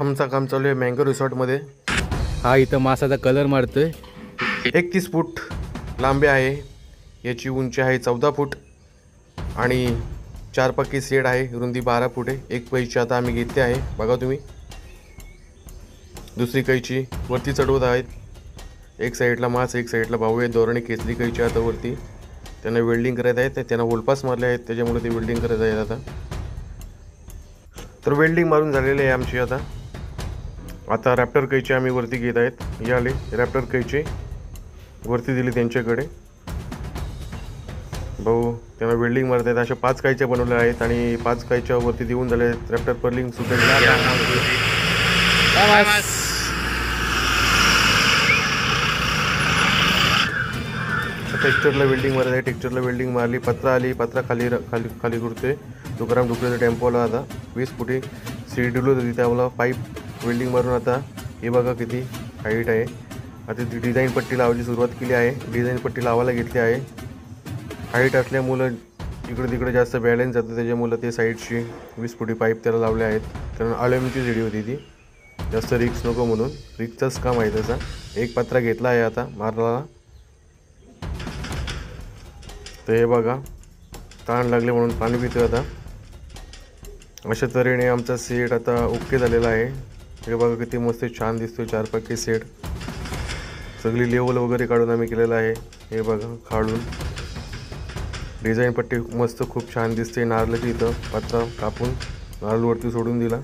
आमचा काम चालू आहे मँगो रिसॉर्टमध्ये। हा इथं मासाचा कलर मारतोय। 31 फूट लांबी आहे, याची उंची आहे 14 फूट आणि 4 पक्की सेड आहे, रुंदी 12 फूट आहे। एक कैची आता आम्ही घेतली आहे, बघा तुम्ही। दुसरी कैची वरती चढवत आहेत, एक साईडला मास एक साईडला भाऊ आहे। दोरणे खेचली कैची आता वरती, त्यांना वेल्डिंग करत आहेत, त्यांना होलपास मारले आहेत, त्याच्यामुळे ते वेल्डिंग करत आहेत आता। तर वेल्डिंग मारून झालेली आहे आमची। आता रॅप्टर कैची आम्ही वरती घेत आहेत। याले रॅप्टर कैची वरती दिली त्यांच्याकडे, भाऊ त्यांना वेल्डिंग मारत आहेत। अशा 5 कैच्या बनवल्या आहेत आणि 5 कैच्या वरती देऊन झाले आहेत। रॅप्टर पर्लिंग सुद्धा टेक्स्चरला वेल्डिंग मारत आहे, टेक्स्चरला वेल्डिंग मारली, पत्रा आली, पत्रा खाली खाली खाली उरते। तुकाराम डुकरेच्या टेम्पोला आता 20 फुटी CDW होती, त्यामुळे पाईप वेल्डिंग मारून आता हे बघा किती हाईट आहे। आता ती डिझाईन पट्टी लावायची सुरुवात केली आहे, डिझाईन पट्टी लावायला घेतली आहे। हाईट असल्यामुळं इकडे तिकडे जास्त बॅलन्स जातं, त्याच्यामुळं ते साईडची 20 फुटी पाईप त्याला लावले आहेत। कारण अल्युमिनियमची सीडी होती ती, जास्त रिक्स नको म्हणून, रिक्सचंच काम आहे त्याचा। एक पत्रा घेतला आहे आता मारला, तर हे बघा ताण लागले म्हणून पाणी पितोय आता। अशा तऱ्हेने आमचा सेट आता ओके झालेला आहे। हे बघा किती मस्त छान दिसतोय, 4 पक्की सेट। सगळी लेवल वगैरे काढून आम्ही केलेला आहे, हे बघा काढून। डिझाईन पट्टी मस्त खूप छान दिसते। नारळाची इथं पत्रा कापून नारळ वरती सोडून दिला।